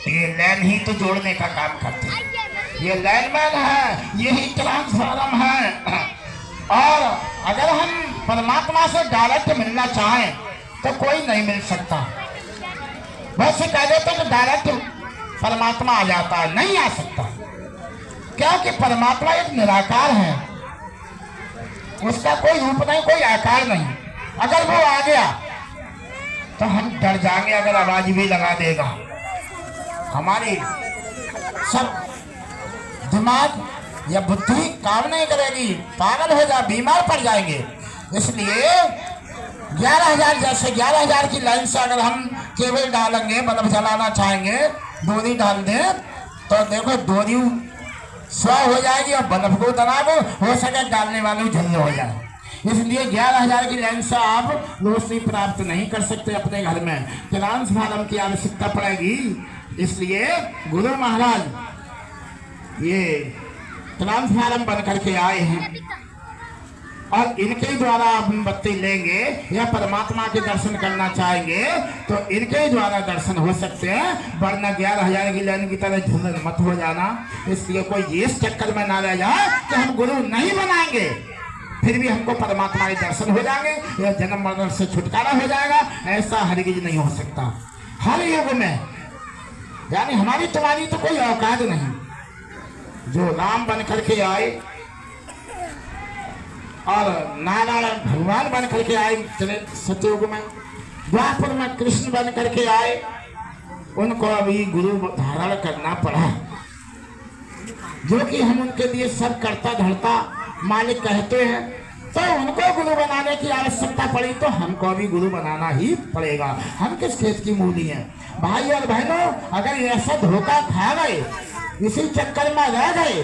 ये लाइन ही तो जोड़ने का काम करते हैं। ये लाइनमैन है, यही ट्रांसफार्म है। और अगर हम परमात्मा से डायरेक्ट मिलना चाहें तो कोई नहीं मिल सकता। वैसे कह देते कि डायरेक्ट परमात्मा आ जाता है, नहीं आ सकता, क्योंकि परमात्मा एक निराकार है, उसका कोई रूप नहीं, कोई आकार नहीं। अगर वो आ गया तो हम डर जाएंगे, अगर आवाज भी लगा देगा हमारी सब दिमाग या बुद्धि काम नहीं करेगी, पागल हो जा, बीमार पड़ जाएंगे। इसलिए 11,000 जैसे 11,000 की लाइन से अगर हम केबल डालेंगे, बल्ब जलाना चाहेंगे, डोरी डाल दें तो देखो डोरी स्व हो जाएगी और बल्ब को दबाव हो सके डालने वाले झल्ले हो जाए। इसलिए 11,000 की लाइन से आप रोशनी प्राप्त नहीं कर सकते अपने घर में, ट्रांसफार्मर की आवश्यकता पड़ेगी। इसलिए गुरु महाराज ये ट्रांसफार्मर बन करके आए हैं और इनके द्वारा हम बत्ती लेंगे या परमात्मा के दर्शन करना चाहेंगे तो इनके द्वारा दर्शन हो सकते हैं, वरना 11,000 की लाइन की तरह झुंझुन मत हो जाना। इसलिए कोई इस चक्कर में ना रह जाए कि हम गुरु नहीं बनाएंगे फिर भी हमको परमात्मा के दर्शन हो जाएंगे या जन्म मरण से छुटकारा हो जाएगा, ऐसा हरगिज नहीं हो सकता। हर युग में यानी हमारी तुम्हारी तो कोई औकात नहीं। जो राम बन करके आए और नारायण भगवान बन करके आए सतयुग में, द्वापर में कृष्ण बन करके आए, उनको अभी गुरु धारण करना पड़ा, जो कि हम उनके लिए सब करता धरता मालिक कहते हैं। तो उनको गुरु बनाने की आवश्यकता पड़ी तो हमको भी गुरु बनाना ही पड़ेगा। हम किस खेत की मूली हैं? भाई और बहनों, अगर ऐसा धोखा खा गए, इसी चक्कर में रह गए,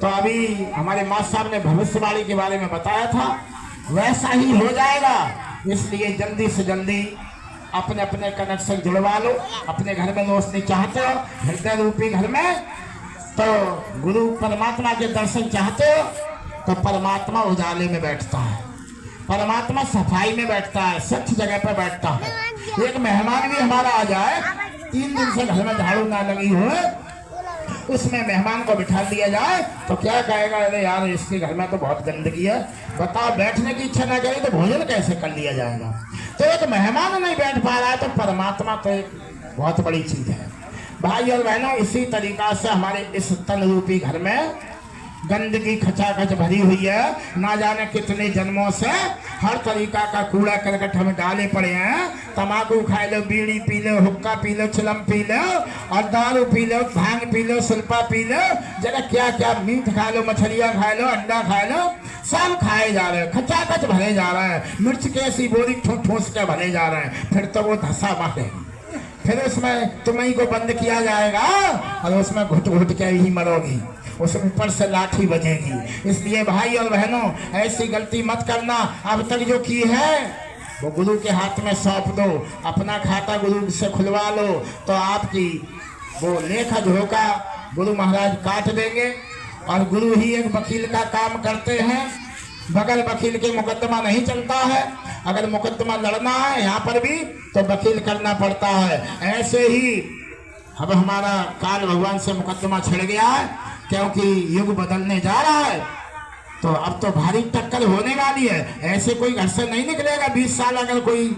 तो अभी हमारे माँ साहब ने भविष्यवाणी के बारे में बताया था, वैसा ही हो जाएगा। इसलिए जल्दी से जल्दी अपने अपने कनेक्शन जुड़वा लो। अपने घर में रोशनी चाहते हो, हृदय रूपी घर में, तो गुरु परमात्मा के दर्शन चाहते हो तो परमात्मा उजाले में बैठता है, परमात्मा सफाई में बैठता है, स्वच्छ जगह पर बैठता है। एक मेहमान भी हमारा आ जाए, 3 दिन से घर में झाड़ू ना लगी हो, उसमें मेहमान को बिठा दिया जाए तो क्या कहेगा, अरे यार इसके घर में तो बहुत गंदगी है। बताओ, बैठने की इच्छा ना करे तो भोजन कैसे कर लिया जाएगा? तो एक मेहमान नहीं बैठ पा रहा है तो परमात्मा तो एक बहुत बड़ी चीज है। भाई और बहनों, इसी तरीका से हमारे इस तन रूपी घर में गंदगी खचाखच भरी हुई है। ना जाने कितने जन्मों से हर तरीका का कूड़ा करकट हमें डाले पड़े हैं। तम्बाकू खा लो, बीड़ी पी लो, हुक्का पी लो, चिलम पी लो और दारू पी लो, भांग पी लो, सुल्पा पी लो, जरा क्या क्या, मीट खा लो, मछलियाँ खा लो, अंडा खा लो, सब खाए जा रहे हैं, खचाखच भरे जा रहे हैं। मिर्च की ऐसी बोरी ठूस के भरे जा रहे हैं, फिर तो वो धसा मारेगी, फिर उसमें तुम्हें को बंद किया जाएगा और उसमें घुट घुट के ही मरोगी, उस ऊपर से लाठी बजेगी। इसलिए भाई और बहनों, ऐसी गलती मत करना। अब तक जो की है वो गुरु के हाथ में सौंप दो, अपना खाता गुरु से खुलवा लो, तो आपकी वो लेखा झोंका गुरु महाराज काट देंगे। और गुरु ही एक वकील का काम करते हैं, बगल वकील के मुकदमा नहीं चलता है। अगर मुकदमा लड़ना है यहाँ पर भी तो वकील करना पड़ता है। ऐसे ही अब हमारा काल भगवान से मुकदमा छिड़ गया है, क्योंकि युग बदलने जा रहा है, तो अब तो भारी टक्कर होने वाली है। ऐसे कोई घर से नहीं निकलेगा 20 साल। अगर कोई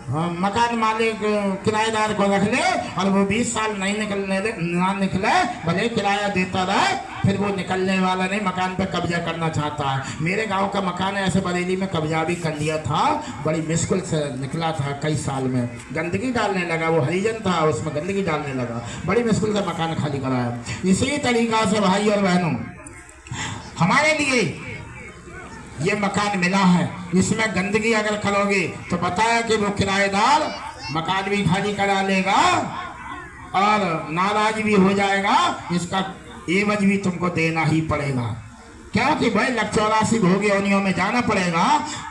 मकान मालिक किराएदार को रख ले और वो 20 साल नहीं निकले, भले किराया देता रहे, फिर वो निकलने वाला नहीं, मकान पे कब्जा करना चाहता है। मेरे गांव का मकान ऐसे बरेली में कब्जा भी कर लिया था, बड़ी मुश्किल से निकला था, कई साल में गंदगी डालने लगा, वो हरिजन था, उसमें गंदगी डालने लगा, बड़ी मुश्किल से मकान खाली कराया। इसी तरीका से भाई और बहनों, हमारे लिए ये मकान मिला है, इसमें गंदगी अगर करोगे तो बताया कि वो किराएदार मकान भी खाली करा लेगा और नाराज भी हो जाएगा। इसका एवज भी तुमको देना ही पड़ेगा, क्योंकि भाई 184 भोगी योनियों में जाना पड़ेगा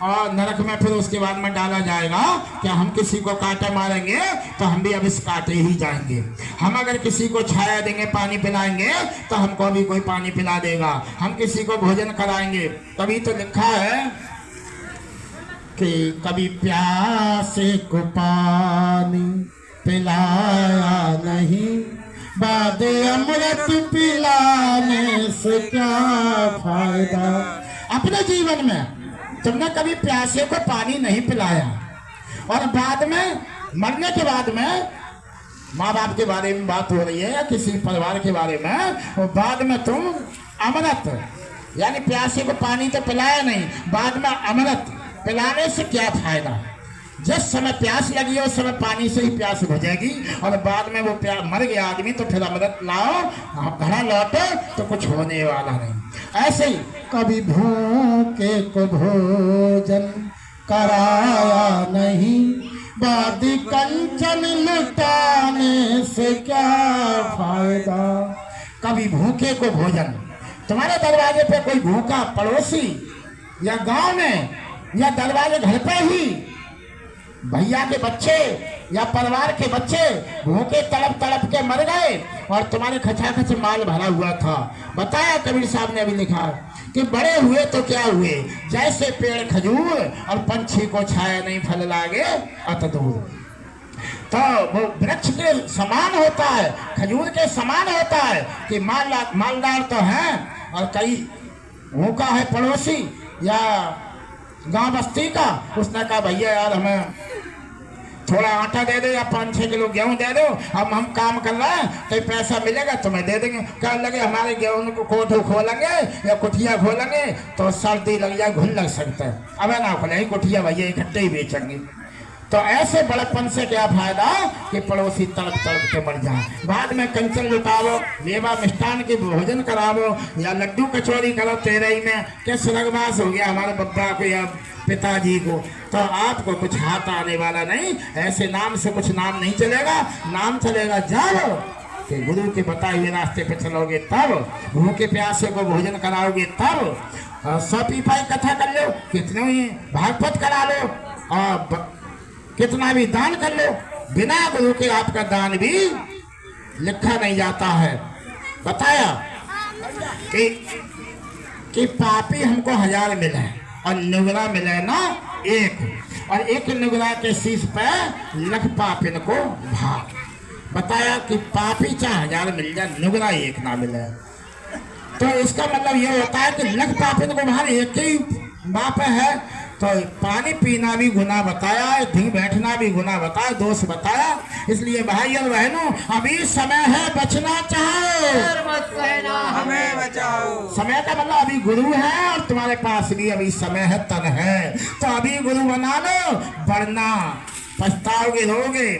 और नरक में फिर उसके बाद में डाला जाएगा। क्या हम किसी को कांटे मारेंगे तो हम भी अब इस कांटे ही जाएंगे। हम अगर किसी को छाया देंगे, पानी पिलाएंगे तो हमको भी कोई पानी पिला देगा। हम किसी को भोजन कराएंगे, तभी तो लिखा है कि कभी प्यासे को पानी पिलाया नहीं, के अमृत पिलाने से क्या फायदा। अपने जीवन में तुमने कभी प्यासे को पानी नहीं पिलाया और बाद में मरने के बाद में माँ बाप के बारे में बात हो रही है या किसी परिवार के बारे में, और बाद में तुम अमृत यानी प्यासे को पानी तो पिलाया नहीं, बाद में अमृत पिलाने से क्या फायदा। जिस समय प्यास लगी है उस समय पानी से ही प्यास बुझेगी और बाद में वो मर गया आदमी तो फिर अमृत लाओ घर लौटो तो कुछ होने वाला नहीं। ऐसे ही कभी भूखे को भोजन कराया नहीं, बादी कंचन लुटाने से क्या फायदा। कभी भूखे को भोजन, तुम्हारे दरवाजे पे कोई भूखा पड़ोसी या गांव में या दरवाजे घर पे ही भैया के बच्चे या परिवार के बच्चे भूखे तड़प तड़प के मर गए और तुम्हारे खचाखच माल भरा हुआ था। बताया कबीर साहब ने अभी लिखा कि बड़े हुए तो क्या हुए, जैसे पेड़ खजूर और पंछी को छाया नहीं फल लागे अत दूर। तो वो वृक्ष के समान होता है, खजूर के समान होता है कि मालदार तो है और कई भूखा है पड़ोसी या गांव बस्ती का, उसने कहा भैया यार हमें थोड़ा आटा दे दो या 5-6 किलो गेहूं दे दो, हम काम कर रहे हैं, कहीं पैसा मिलेगा तो मैं दे देंगे। कहने लगे हमारे गेहूं को कोठो खोलेंगे या कुटिया खोलेंगे तो सर्दी लग जाए, घुन लग सकता है, अब ना खोलेंगे कुटिया भैया इकट्ठे ही बेचेंगे। तो ऐसे बड़प्पन से क्या फायदा कि पड़ोसी तड़प तड़प के मर जाए। बाद में कंचन लुटावो, मेवा मिष्ठान के भोजन करावो या लड्डू कचौड़ी करो, तेरे ही में क्या स्वर्गवास हो गया हमारे बब्बा को या पिताजी को, तो आपको कुछ हाथ आने वाला नहीं। ऐसे नाम से कुछ नाम नहीं चलेगा, नाम चलेगा जाओ कि गुरु के बताए हुए रास्ते पे चलोगे तब, भूखे प्यासे को भोजन कराओगे तब, 100 पीपाई कथा कर लो, कितने ही भागवत करा लो और कितना भी दान कर लो, बिना गुरु के आपका दान भी लिखा नहीं जाता है। बताया कि पापी हमको 1000 मिले और नुगरा मिले ना 1, और 1 नुगरा के शीश पे लख पापिन को भाग। बताया कि पापी चाहे 1000 मिल जाए, नुगरा 1 ना मिले, तो इसका मतलब ये होता है कि लख पापिन को भाग, एक ही बाप है। तो पानी पीना भी गुनाह बताया, ढींग बैठना भी गुनाह बताया, दोष बताया। इसलिए भाई और बहनों अभी समय है, बचना चाहो हमें बचाओ। समय का मतलब अभी गुरु है और तुम्हारे पास भी अभी समय है, तन है, तो अभी गुरु बना लो, वरना पछताओगे, रोगे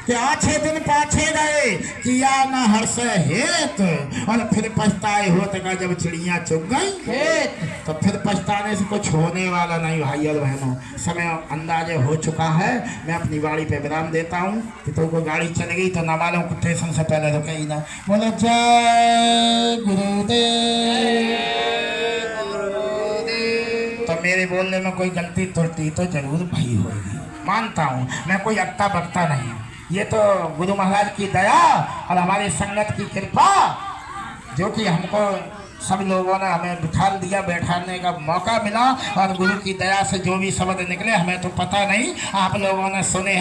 कि 6 दिन पाछे गए किया न हर्ष हेत और फिर पछताए हो तक जब चिड़िया चुग गई खेत, तो फिर पछताने से कुछ होने वाला नहीं। भाई और बहनों समय अंदाजे हो चुका है, मैं अपनी गाड़ी पे विराम देता हूँ कि तुमको गाड़ी चल गई तो ना मालूम स्टेशन से पहले रुके ही ना। बोलो जय गुरुदेव। तो मेरे बोलने में कोई गलती त्रुटि तो जरूर भई होगी, मानता हूँ, मैं कोई अक्ता बकता नहीं, ये तो गुरु महाराज की दया और हमारी संगत की कृपा जो कि हमको सब लोगों ने हमें बिठा दिया, बैठाने का मौका मिला, और गुरु की दया से जो भी शब्द निकले हमें तो पता नहीं, आप लोगों ने सुने।